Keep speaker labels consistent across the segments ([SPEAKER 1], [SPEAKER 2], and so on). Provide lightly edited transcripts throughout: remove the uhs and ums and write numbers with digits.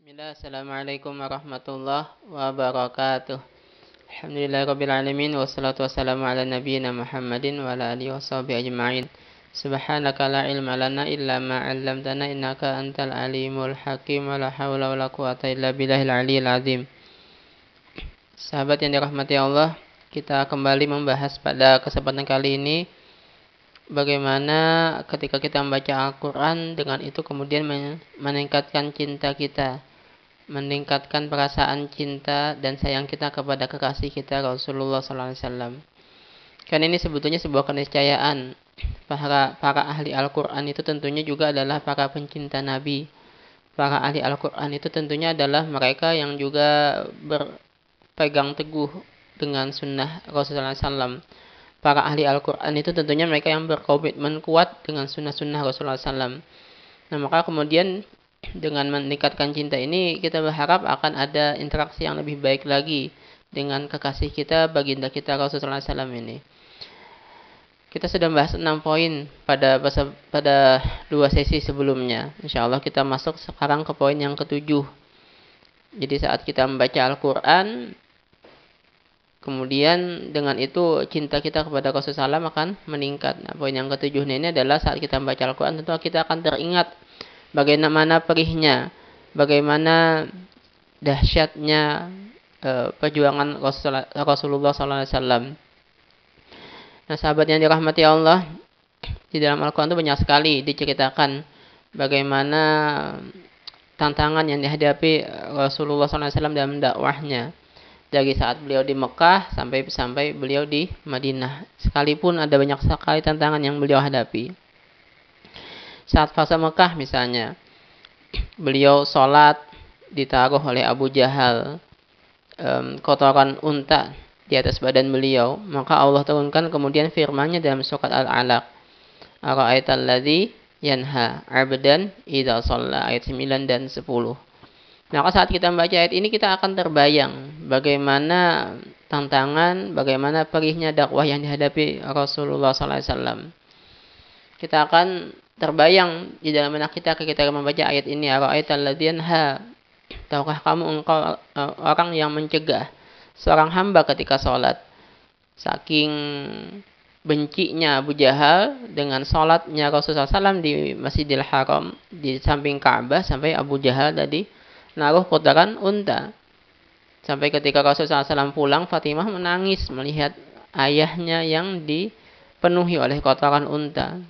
[SPEAKER 1] Bismillah, Assalamualaikum warahmatullahi wabarakatuh. Alhamdulillahirrabbilalamin. Wassalatu wassalamu ala nabiyyina Muhammadin wa ala alihi washabihi ajma'in. Subhanaka la ilma lana illa ma 'allamtana innaka antal alimul hakim. Wa la hawla wa la quwata illa billahil aliyyil azim. Sahabat yang dirahmati Allah, kita kembali membahas pada kesempatan kali ini bagaimana ketika kita membaca Al-Quran, dengan itu kemudian meningkatkan cinta kita, meningkatkan perasaan cinta dan sayang kita kepada kekasih kita Rasulullah SAW. Karena ini sebetulnya sebuah keniscayaan. Para ahli Al-Quran itu tentunya juga adalah para pencinta Nabi. Para ahli Al-Quran itu tentunya adalah mereka yang juga berpegang teguh dengan sunnah Rasulullah SAW. Para ahli Al-Quran itu tentunya mereka yang berkomitmen kuat dengan sunnah-sunnah Rasulullah SAW. Nah, maka kemudian dengan meningkatkan cinta ini, kita berharap akan ada interaksi yang lebih baik lagi dengan kekasih kita, baginda kita Rasulullah SAW ini. Kita sudah bahas 6 poin pada 2 sesi sebelumnya. Insya Allah kita masuk sekarang ke poin yang ke-7. Jadi saat kita membaca Al-Quran, kemudian dengan itu cinta kita kepada Rasulullah SAW akan meningkat. Nah, poin yang ke-7 ini adalah saat kita membaca Al-Quran, tentu kita akan teringat bagaimana perihnya, bagaimana dahsyatnya perjuangan Rasulullah SAW. Nah, sahabat yang dirahmati Allah, di dalam Al-Quran itu banyak sekali diceritakan bagaimana tantangan yang dihadapi Rasulullah SAW dalam dakwahnya. Dari saat beliau di Mekah sampai beliau di Madinah. Sekalipun ada banyak sekali tantangan yang beliau hadapi. Saat fase Mekah misalnya, beliau sholat ditaruh oleh Abu Jahal kotoran unta di atas badan beliau. Maka Allah turunkan kemudian firman-Nya dalam surat Al-Alaq. Ara'aital ladzi yanha 'abdan idza shalla, ayat 9 dan 10. Maka saat kita membaca ayat ini, kita akan terbayang bagaimana tantangan, bagaimana perihnya dakwah yang dihadapi Rasulullah SAW. Kita akan terbayang di dalam benak kita ketika membaca ayat ini. Ara'aital ladzi yanha, tahukah kamu engkau orang yang mencegah seorang hamba ketika sholat? Saking bencinya Abu Jahal dengan sholatnya Rasulullah SAW di Masjidil Haram, di samping Ka'bah, sampai Abu Jahal tadi naruh kotoran unta. Sampai ketika Rasulullah SAW pulang, Fatimah menangis melihat ayahnya yang dipenuhi oleh kotoran unta.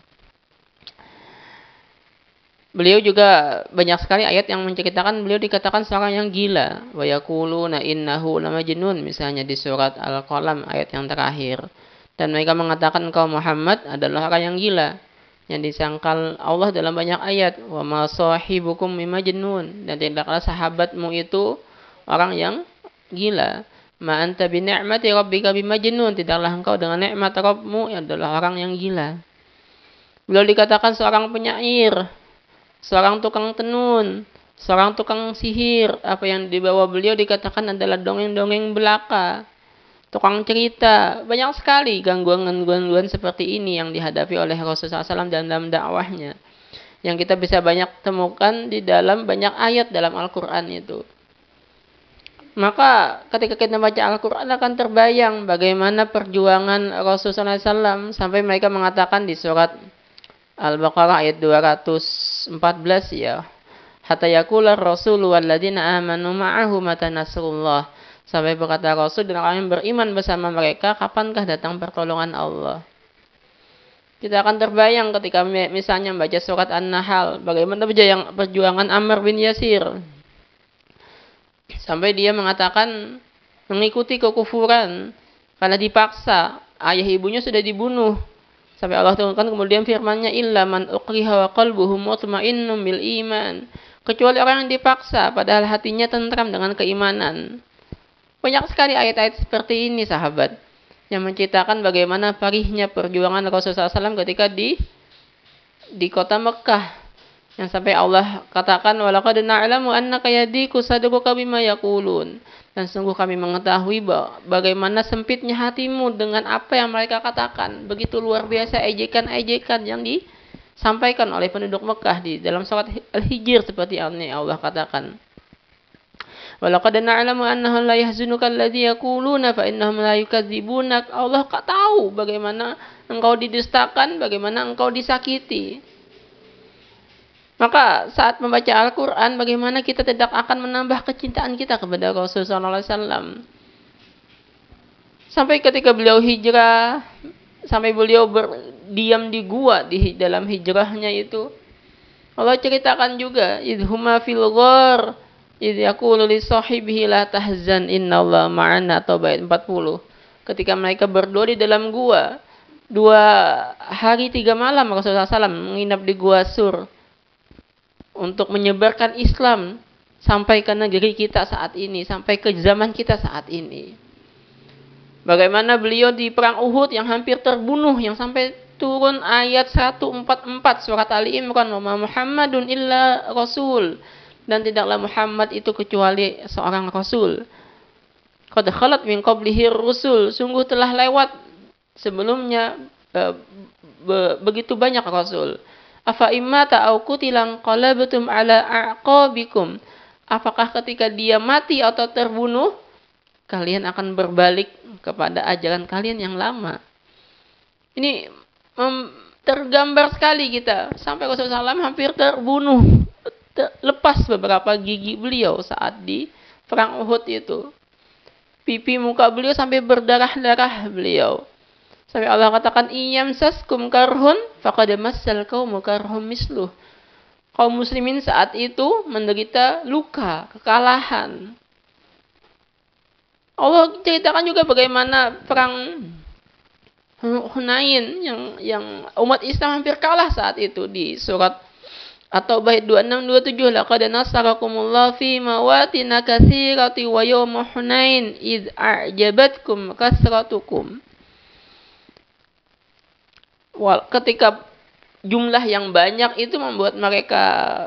[SPEAKER 1] Beliau juga banyak sekali ayat yang menceritakan beliau dikatakan seorang yang gila. Wa yaquluna innahu lamajnun, misalnya di surat Al-Qalam ayat yang terakhir. Dan mereka mengatakan engkau Muhammad adalah orang yang gila, yang disangkal Allah dalam banyak ayat. Wa ma sahibukum bimajnun, dan tidaklah sahabatmu itu orang yang gila. Ma anta bi ni'mati rabbika bimajnun, tidaklah engkau dengan nikmat Rabbmu adalah orang yang gila. Beliau dikatakan seorang penyair, seorang tukang tenun, seorang tukang sihir. Apa yang dibawa beliau dikatakan adalah dongeng-dongeng belaka, tukang cerita. Banyak sekali gangguan-gangguan seperti ini yang dihadapi oleh Rasulullah SAW dalam dakwahnya, yang kita bisa banyak temukan di dalam banyak ayat dalam Al-Quran itu. Maka ketika kita baca Al-Quran akan terbayang bagaimana perjuangan Rasulullah SAW, sampai mereka mengatakan di surat Al-Baqarah ayat 214 ya, hatta yaqula ar-rasulu walladzina amanu ma'ahu mata nasrullah, sampai berkata Rasul dan orang yang beriman bersama mereka, kapankah datang pertolongan Allah. Kita akan terbayang ketika misalnya membaca surat An-Nahl, bagaimana perjuangan Ammar bin Yasir, sampai dia mengatakan mengikuti kekufuran karena dipaksa, ayah ibunya sudah dibunuh. Sampai Allah turunkan kemudian firman-Nya, illa man uqriha wa qalbuhu mutmainnun bil iman, kecuali orang yang dipaksa padahal hatinya tentram dengan keimanan. Banyak sekali ayat-ayat seperti ini sahabat, yang menceritakan bagaimana perihnya perjuangan Rasulullah SAW ketika di kota Mekah, yang sampai Allah katakan walaqad na'lamu annaka yadiku sadruka bima yaqulun, dan sungguh kami mengetahui bagaimana sempitnya hatimu dengan apa yang mereka katakan. Begitu luar biasa ejekan-ejekan yang disampaikan oleh penduduk Mekah di dalam surat Al-Hijr, seperti yang Allah katakan. Walaqad na'lamu annahu la yahzunuka alladhi yaquluna fa innahum la yukadzibunak. Allah tahu bagaimana engkau didustakan, bagaimana engkau disakiti. Maka saat membaca Al-Quran, bagaimana kita tidak akan menambah kecintaan kita kepada Rasulullah SAW. Sampai ketika beliau hijrah, sampai beliau berdiam di gua di dalam hijrahnya itu, Allah ceritakan juga, idhuma fil ghar, idh yaqulu li sahibihi la tahzan innallaha ma'ana, atau bait 40. Ketika mereka berdua di dalam gua, 2 hari 3 malam Rasulullah SAW menginap di gua Sur untuk menyebarkan Islam sampai ke negeri kita saat ini, sampai ke zaman kita saat ini. Bagaimana beliau di perang Uhud yang hampir terbunuh, yang sampai turun ayat 144 surat Ali Imran, wa Muhammadun illa rasul, dan tidaklah Muhammad itu kecuali seorang rasul. Qad khalat min qablihi rusul, sungguh telah lewat sebelumnya begitu banyak rasul. Afa immata au qutilan qalabtum ala a'qabikum, apakah ketika dia mati atau terbunuh kalian akan berbalik kepada ajaran kalian yang lama. Ini tergambar sekali kita, sampai Rasulullah SAW hampir terbunuh, lepas beberapa gigi beliau saat di perang Uhud itu. Pipi muka beliau sampai berdarah-darah beliau. Sampai Allah katakan, iyamsaskum karhun faqad massal qaumu karhum misluh. Kaum muslimin saat itu menderita luka, kekalahan. Allah ceritakan juga bagaimana perang Hunain yang umat Islam hampir kalah saat itu di surat At-Taubah 26-27. Laqad nasarakumullahu fi mawatin katsirati wa yawma Hunain id a'jabatkum kasratukum. Ketika jumlah yang banyak itu membuat mereka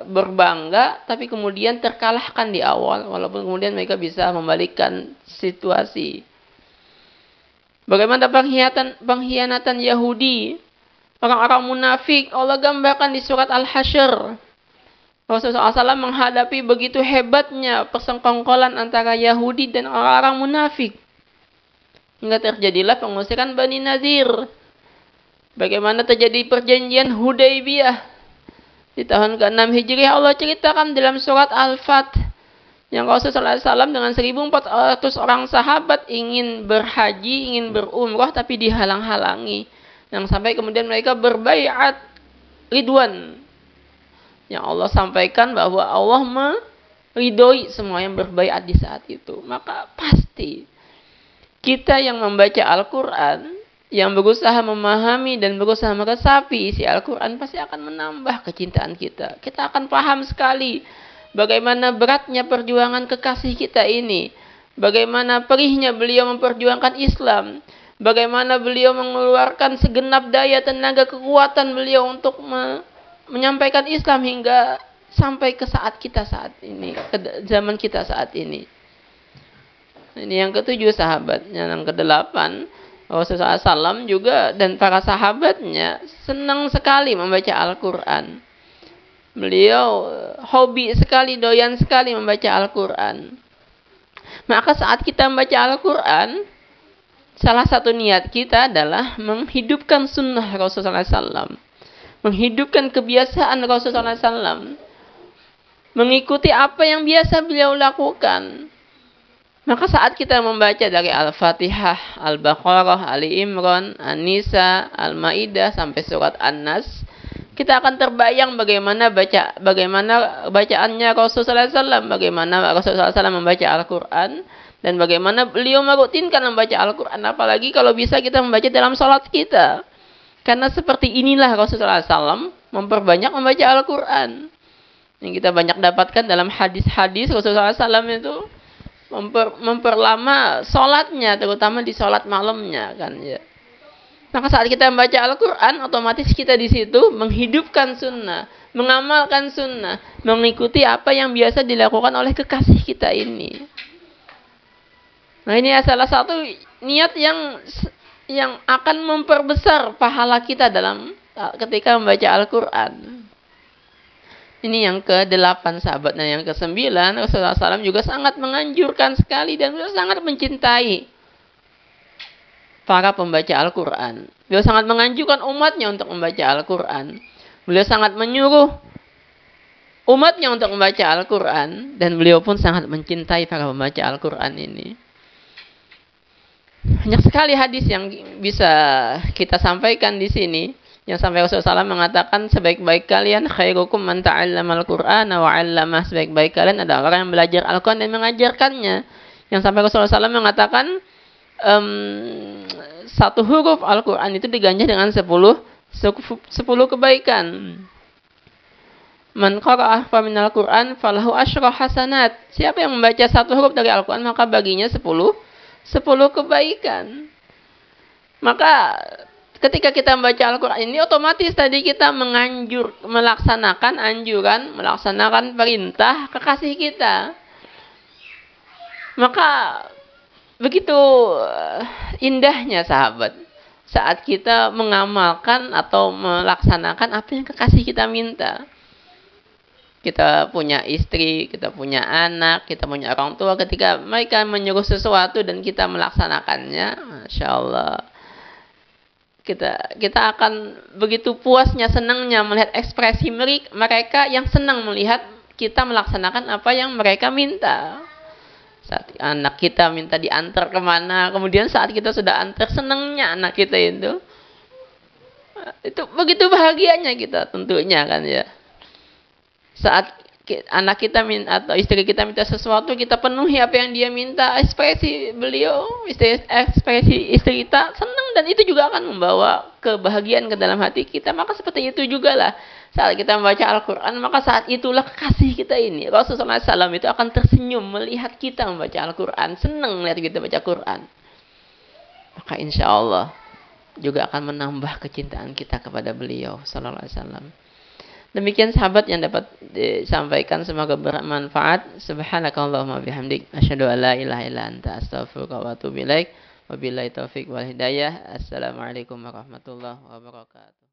[SPEAKER 1] berbangga, tapi kemudian terkalahkan di awal, walaupun kemudian mereka bisa membalikkan situasi. Bagaimana pengkhianatan Yahudi, orang-orang munafik, Allah gambarkan di surat Al-Hasyr. Rasulullah SAW menghadapi begitu hebatnya persengkongkolan antara Yahudi dan orang-orang munafik, hingga terjadilah pengusiran Bani Nadir. Bagaimana terjadi perjanjian Hudaybiyah di tahun ke-6 Hijriah, Allah ceritakan dalam surat Al-Fat, yang Rasulullah SAW dengan 1.400 orang sahabat ingin berhaji, ingin berumrah, tapi dihalang-halangi. Yang sampai kemudian mereka berbaiat ridwan. Yang Allah sampaikan bahwa Allah meridhoi semua yang berbaiat di saat itu. Maka pasti kita yang membaca Al-Quran, yang berusaha memahami dan berusaha meresapi isi Al-Quran, pasti akan menambah kecintaan kita. Kita akan paham sekali bagaimana beratnya perjuangan kekasih kita ini, bagaimana perihnya beliau memperjuangkan Islam, bagaimana beliau mengeluarkan segenap daya, tenaga, kekuatan beliau untuk menyampaikan Islam hingga sampai ke saat kita saat ini, ke zaman kita saat ini. Ini yang ke-7 sahabatnya. Yang ke-8, Rasulullah SAW juga dan para sahabatnya senang sekali membaca Al-Quran. Beliau hobi sekali, doyan sekali membaca Al-Quran. Maka saat kita membaca Al-Quran, salah satu niat kita adalah menghidupkan sunnah Rasulullah SAW, menghidupkan kebiasaan Rasulullah SAW, mengikuti apa yang biasa beliau lakukan. Maka saat kita membaca dari Al-Fatihah, Al-Baqarah, Ali Imran, An-Nisa, Al-Maidah sampai surat An-Nas, kita akan terbayang bagaimana bacaannya Rasulullah SAW, bagaimana Rasulullah SAW membaca Al-Quran, dan bagaimana beliau merutinkan membaca Al-Quran, apalagi kalau bisa kita membaca dalam sholat kita. Karena seperti inilah Rasulullah SAW memperbanyak membaca Al-Quran. Yang kita banyak dapatkan dalam hadis-hadis Rasulullah SAW itu memperlama sholatnya, terutama di sholat malamnya kan ya. Maka saat kita membaca Al-Quran, otomatis kita di situ menghidupkan sunnah, mengamalkan sunnah, mengikuti apa yang biasa dilakukan oleh kekasih kita ini. Nah, ini salah satu niat yang akan memperbesar pahala kita dalam ketika membaca Al-Quran. Ini yang ke-8 sahabat. Nah yang ke-9 Rasulullah SAW juga sangat menganjurkan sekali dan beliau sangat mencintai para pembaca Al-Quran. Beliau sangat menganjurkan umatnya untuk membaca Al-Quran. Beliau sangat menyuruh umatnya untuk membaca Al-Quran. Dan beliau pun sangat mencintai para pembaca Al-Quran ini. Banyak sekali hadis yang bisa kita sampaikan di sini. Yang sampai Rasulullah SAW mengatakan sebaik-baik kalian khairukum man ta'allamal Qur'ana wa 'allamah. Sebaik-baik kalian adalah orang yang belajar Al-Quran dan mengajarkannya. Yang sampai Rasulullah SAW mengatakan satu huruf Al-Quran itu diganjar dengan 10 kebaikan. Man qara'ah fa minal Qur'an falahu asyra hasanat. Siapa yang membaca satu huruf dari Al-Quran maka baginya 10 kebaikan. Maka ketika kita membaca Al-Quran ini otomatis tadi kita melaksanakan anjuran, melaksanakan perintah kekasih kita. Maka begitu indahnya sahabat saat kita mengamalkan atau melaksanakan apa yang kekasih kita minta. Kita punya istri, kita punya anak, kita punya orang tua, ketika mereka menyuruh sesuatu dan kita melaksanakannya, Masya Allah, kita akan begitu puasnya, senangnya melihat ekspresi mereka yang senang melihat kita melaksanakan apa yang mereka minta. Saat anak kita minta diantar kemana, kemudian saat kita sudah antar, senangnya anak kita itu begitu bahagianya kita tentunya kan ya. Saat anak kita atau istri kita minta sesuatu, kita penuhi apa yang dia minta, ekspresi istri kita senang, dan itu juga akan membawa kebahagiaan ke dalam hati kita. Maka seperti itu juga lah saat kita membaca Al-Quran, maka saat itulah kekasih kita ini Rasulullah SAW itu akan tersenyum melihat kita membaca Al-Quran, senang melihat kita baca Quran. Maka insya Allah juga akan menambah kecintaan kita kepada beliau Sallallahu Alaihi Wasallam. Demikian sahabat yang dapat disampaikan, semoga bermanfaat. Subhanakallahumma bihamdik asyhadu an la ilaha illa anta astaghfiruka wa atubu ilaik. Wabillahi taufik wal hidayah. Assalamualaikum warahmatullahi wabarakatuh.